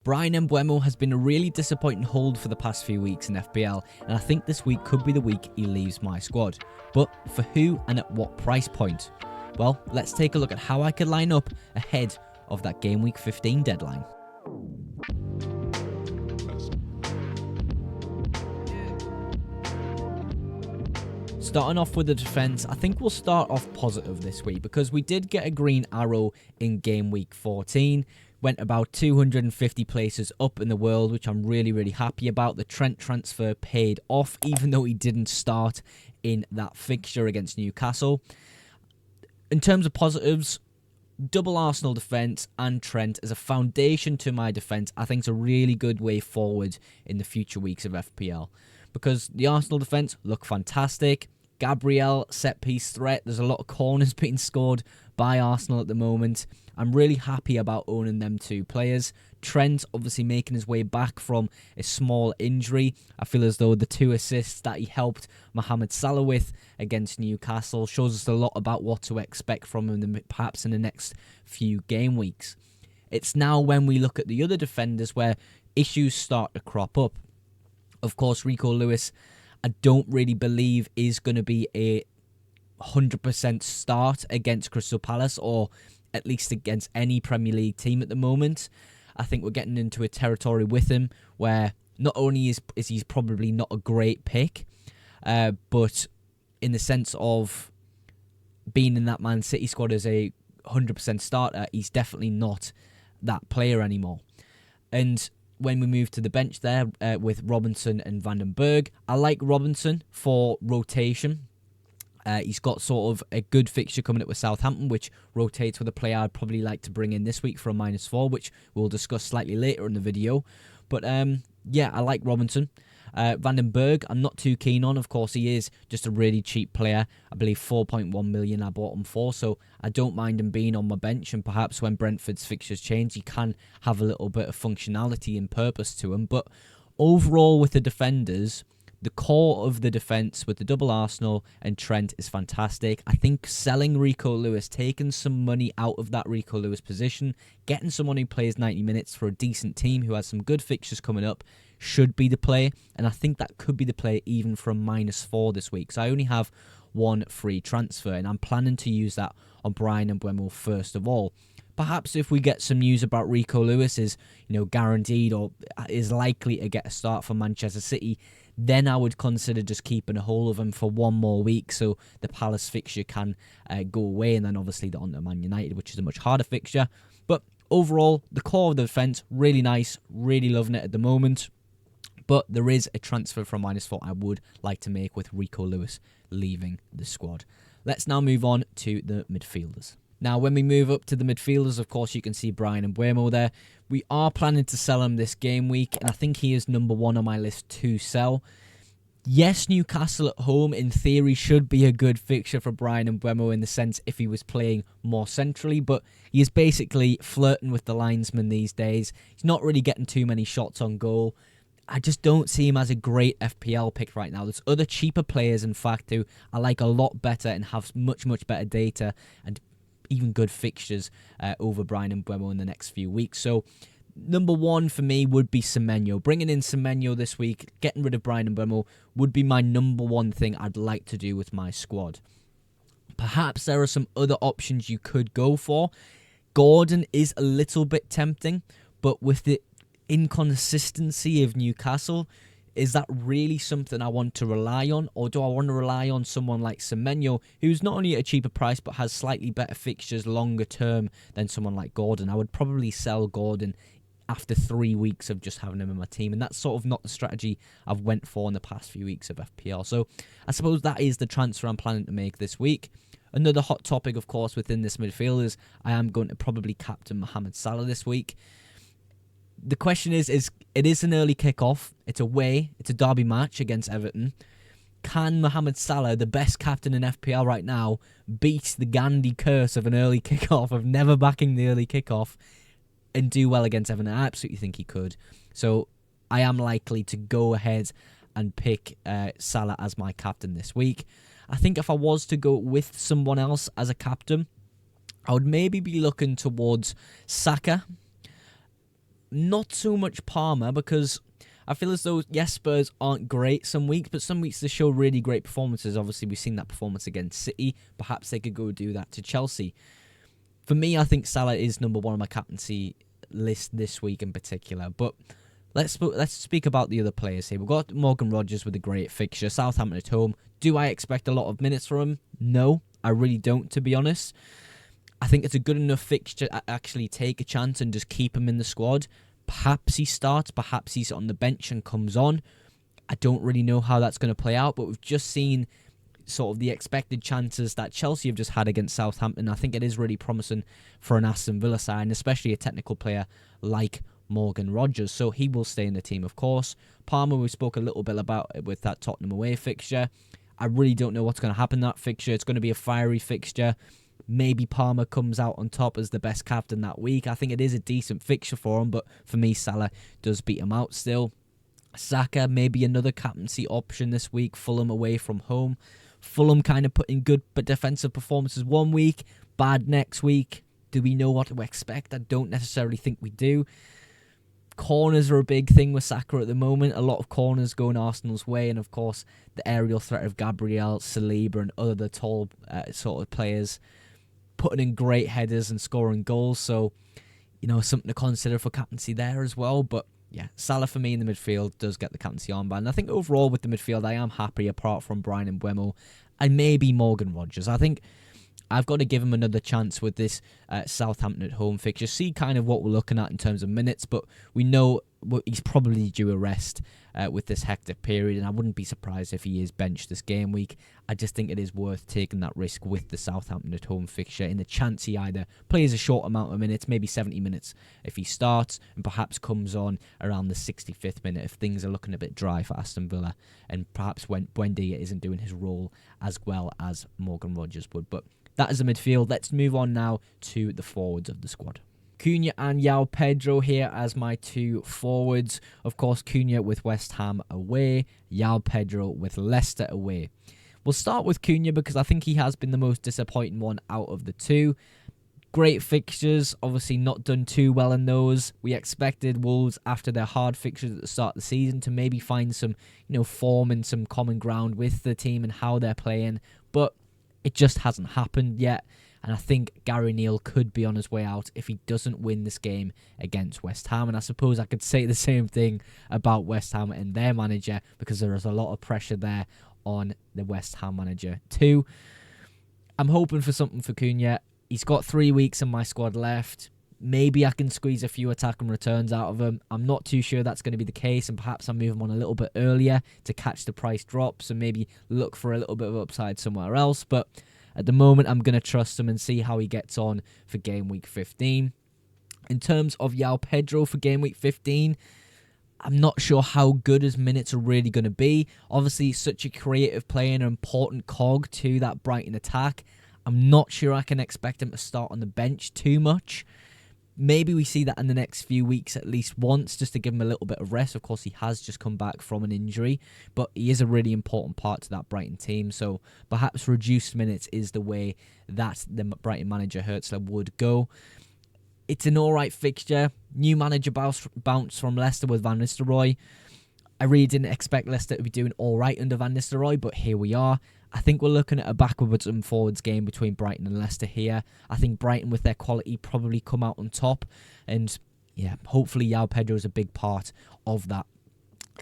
Bryan Mbeumo has been a really disappointing hold for the past few weeks in FPL, and I think this week could be the week he leaves my squad. But for who and at what price point? Well, let's take a look at how I could line up ahead of that game week 15 deadline. Starting off with the defence, I think we'll start off positive this week because we did get a green arrow in game week 14. Went about 250 places up in the world, which I'm really happy about. The Trent transfer paid off, even though he didn't start in that fixture against Newcastle. In terms of positives, double Arsenal defence and Trent as a foundation to my defence, I think it's a really good way forward in the future weeks of FPL. Because the Arsenal defence look fantastic. Gabriel, set-piece threat. There's a lot of corners being scored by Arsenal at the moment. I'm really happy about owning them two players. Trent obviously making his way back from a small injury. I feel as though the 2 assists that he helped Mohamed Salah with against Newcastle shows us a lot about what to expect from him perhaps in the next few game weeks. It's now when we look at the other defenders where issues start to crop up. Of course, Rico Lewis, I don't really believe is going to be a 100% start against Crystal Palace or at least against any Premier League team at the moment. I think we're getting into a territory with him where not only is he probably not a great pick, but in the sense of being in that Man City squad as a 100% starter, he's definitely not that player anymore. And when we move to the bench there with Robinson and Van den Berg, I like Robinson for rotation. He's got sort of a good fixture coming up with Southampton, which rotates with a player I'd probably like to bring in this week for a -4, which we'll discuss slightly later in the video. But yeah, I like Robinson. Van den Berg, I'm not too keen on. Of course, he is just a really cheap player. I believe 4.1 million I bought him for, so I don't mind him being on my bench. And perhaps when Brentford's fixtures change, he can have a little bit of functionality and purpose to him. But overall, with the defenders, the core of the defence with the double Arsenal and Trent is fantastic. I think selling Rico Lewis, taking some money out of that Rico Lewis position, getting someone who plays 90 minutes for a decent team who has some good fixtures coming up should be the play. And I think that could be the play even for a -4 this week. So I only have one free transfer and I'm planning to use that on Bryan Mbeumo first of all. Perhaps if we get some news about Rico Lewis is, guaranteed or is likely to get a start for Manchester City, then I would consider just keeping a hold of him for one more week so the Palace fixture can go away, and then obviously on to Man United, which is a much harder fixture. But overall, the core of the defence, really nice, really loving it at the moment. But there is a transfer from -4 I would like to make with Rico Lewis leaving the squad. Let's now move on to the midfielders. Now, when we move up to the midfielders, of course, you can see Bryan Mbeumo there. We are planning to sell him this game week, and I think he is number 1 on my list to sell. Yes, Newcastle at home, in theory, should be a good fixture for Bryan Mbeumo in the sense if he was playing more centrally, but he is basically flirting with the linesman these days. He's not really getting too many shots on goal. I just don't see him as a great FPL pick right now. There's other cheaper players, in fact, who I like a lot better and have much better data and even good fixtures over Bryan Mbeumo in the next few weeks. So number 1 for me would be Semenyo. Bringing in Semenyo this week, getting rid of Bryan Mbeumo would be my number 1 thing I'd like to do with my squad. Perhaps there are some other options you could go for. Gordon is a little bit tempting, but with the inconsistency of Newcastle, is that really something I want to rely on? Or do I want to rely on someone like Semenyo, who's not only at a cheaper price, but has slightly better fixtures longer term than someone like Gordon? I would probably sell Gordon after 3 weeks of just having him in my team. And that's sort of not the strategy I've went for in the past few weeks of FPL. So I suppose that is the transfer I'm planning to make this week. Another hot topic, of course, within this midfield is I am going to probably captain Mohamed Salah this week. The question is it is an early kickoff. It's away. It's a derby match against Everton. Can Mohamed Salah, the best captain in FPL right now, beat the Gandhi curse of an early kickoff, of never backing the early kickoff, and do well against Everton? I absolutely think he could. So I am likely to go ahead and pick Salah as my captain this week. I think if I was to go with someone else as a captain, I would maybe be looking towards Saka. not so much Palmer, because I feel as though, yes, Spurs aren't great some weeks, but some weeks they show really great performances. Obviously, we've seen that performance against City. Perhaps they could go do that to Chelsea. For me, I think Salah is number one on my captaincy list this week in particular. But let's speak about the other players here. We've got Morgan Rogers with a great fixture. Southampton at home. Do I expect a lot of minutes from him? No, I really don't, to be honest. I think it's a good enough fixture to actually take a chance and just keep him in the squad. Perhaps he starts, perhaps he's on the bench and comes on. I don't really know how that's going to play out, but we've just seen sort of the expected chances that Chelsea have just had against Southampton. I think it is really promising for an Aston Villa side, and especially a technical player like Morgan Rogers. So he will stay in the team, of course. Palmer, we spoke a little bit about it with that Tottenham away fixture. I really don't know what's going to happen in that fixture. It's going to be a fiery fixture. Maybe Palmer comes out on top as the best captain that week. I think it is a decent fixture for him, but for me, Salah does beat him out still. Saka, maybe another captaincy option this week. Fulham away from home. Fulham kind of put in good but defensive performances one week, bad next week. Do we know what to expect? I don't necessarily think we do. Corners are a big thing with Saka at the moment. A lot of corners going Arsenal's way, and of course the aerial threat of Gabriel, Saliba and other tall sort of players putting in great headers and scoring goals. So, something to consider for captaincy there as well. But yeah, Salah for me in the midfield does get the captaincy armband. And I think overall with the midfield, I am happy apart from Bryan Mbeumo and maybe Morgan Rogers. I think I've got to give him another chance with this Southampton at home fixture. See kind of what we're looking at in terms of minutes, but we know he's probably due a rest with this hectic period, and I wouldn't be surprised if he is benched this game week. I just think it is worth taking that risk with the Southampton at home fixture in the chance he either plays a short amount of minutes, maybe 70 minutes if he starts, and perhaps comes on around the 65th minute if things are looking a bit dry for Aston Villa, and perhaps when Buendia isn't doing his role as well as Morgan Rogers would. But that is the midfield. Let's move on now to the forwards of the squad. Cunha and João Pedro here as my two forwards. Of course, Cunha with West Ham away, João Pedro with Leicester away. We'll start with Cunha because I think he has been the most disappointing one out of the two. Great fixtures, obviously not done too well in those. We expected Wolves, after their hard fixtures at the start of the season, to maybe find some, form and some common ground with the team and how they're playing, but it just hasn't happened yet. And I think Gary Neal could be on his way out if he doesn't win this game against West Ham. And I suppose I could say the same thing about West Ham and their manager, because there is a lot of pressure there on the West Ham manager too. I'm hoping for something for Cunha. He's got 3 weeks in my squad left. Maybe I can squeeze a few attack and returns out of him. I'm not too sure that's going to be the case, and perhaps I'll move him on a little bit earlier to catch the price drops and maybe look for a little bit of upside somewhere else. But at the moment, I'm going to trust him and see how he gets on for game week 15. In terms of João Pedro for game week 15, I'm not sure how good his minutes are really going to be. Obviously, he's such a creative player and an important cog to that Brighton attack. I'm not sure I can expect him to start on the bench too much. Maybe we see that in the next few weeks at least once, just to give him a little bit of rest. Of course, he has just come back from an injury, but he is a really important part to that Brighton team. So perhaps reduced minutes is the way that the Brighton manager Hertzler would go. It's an alright fixture. New manager bounce from Leicester with Van Nistelrooy. I really didn't expect Leicester to be doing alright under Van Nistelrooy, but here we are. I think we're looking at a backwards and forwards game between Brighton and Leicester here. I think Brighton, with their quality, probably come out on top. And yeah, hopefully João Pedro is a big part of that.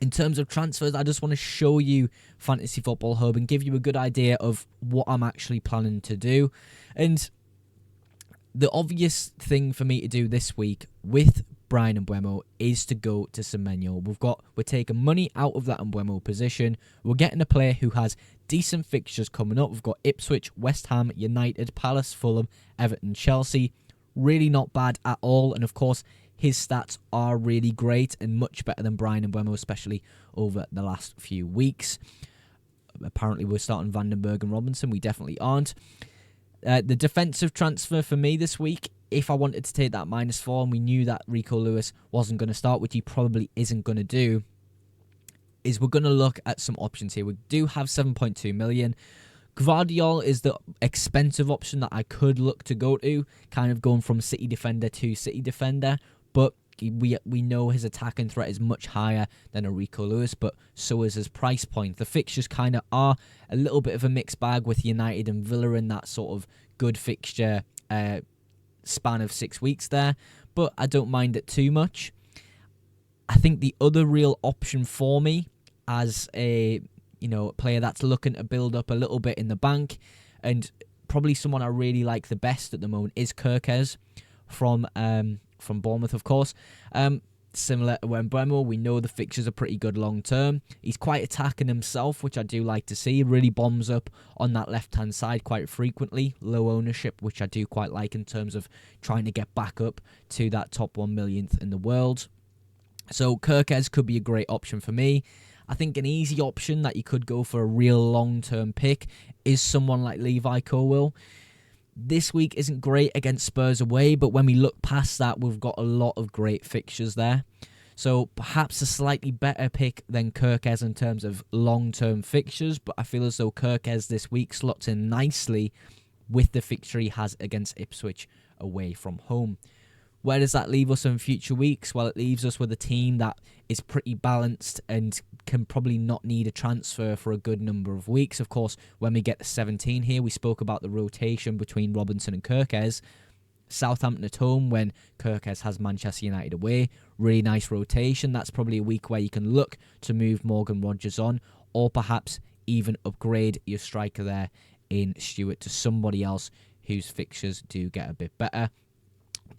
In terms of transfers, I just want to show you Fantasy Football Hub and give you a good idea of what I'm actually planning to do. And the obvious thing for me to do this week with Bryan Mbeumo is to go to Semenyo. We're taking money out of that Mbeumo position. We're getting a player who has decent fixtures coming up. We've got Ipswich, West Ham, United, Palace, Fulham, Everton, Chelsea. Really not bad at all. And of course, his stats are really great and much better than Bryan Mbeumo, especially over the last few weeks. Apparently, we're starting Vandenberg and Robinson. We definitely aren't. The defensive transfer for me this week, if I wanted to take that -4 and we knew that Rico Lewis wasn't going to start, which he probably isn't going to do, is we're going to look at some options here. We do have 7.2 million. Gvardiol is the expensive option that I could look to go to, kind of going from City defender to City defender. But We know his attacking threat is much higher than a Rico Lewis, but so is his price point. The fixtures kind of are a little bit of a mixed bag with United and Villa in that sort of good fixture span of 6 weeks there, but I don't mind it too much. I think the other real option for me as a player that's looking to build up a little bit in the bank, and probably someone I really like the best at the moment, is Kirkez from Bournemouth, of course. Similar to MBEUMO, we know the fixtures are pretty good long term. He's quite attacking himself, which I do like to see. He really bombs up on that left-hand side quite frequently. Low ownership, which I do quite like in terms of trying to get back up to that top 1 millionth in the world. So Kirkez could be a great option for me. I think an easy option that you could go for a real long-term pick is someone like Levi Colwill. This week isn't great against Spurs away, but when we look past that, we've got a lot of great fixtures there. So perhaps a slightly better pick than Kirkez in terms of long-term fixtures, but I feel as though Kirkez this week slots in nicely with the fixture he has against Ipswich away from home. Where does that leave us in future weeks? Well, it leaves us with a team that is pretty balanced and can probably not need a transfer for a good number of weeks. Of course, when we get to 17 here, we spoke about the rotation between Robinson and Kirkez. Southampton at home when Kirkez has Manchester United away. Really nice rotation. That's probably a week where you can look to move Morgan Rogers on, or perhaps even upgrade your striker there in Stewart to somebody else whose fixtures do get a bit better.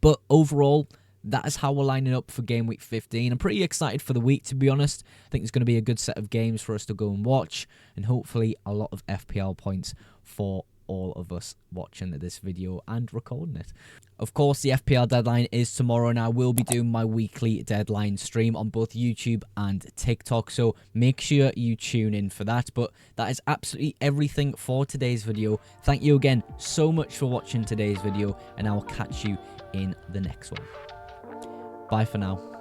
But overall, that is how we're lining up for game week 15. I'm pretty excited for the week, to be honest. I think there's going to be a good set of games for us to go and watch, and hopefully a lot of FPL points for all of us watching this video and recording it. Of course, the FPL deadline is tomorrow, and I will be doing my weekly deadline stream on both YouTube and TikTok, so make sure you tune in for that. But that is absolutely everything for today's video. Thank you again so much for watching today's video, and I will catch you in the next one. Bye for now.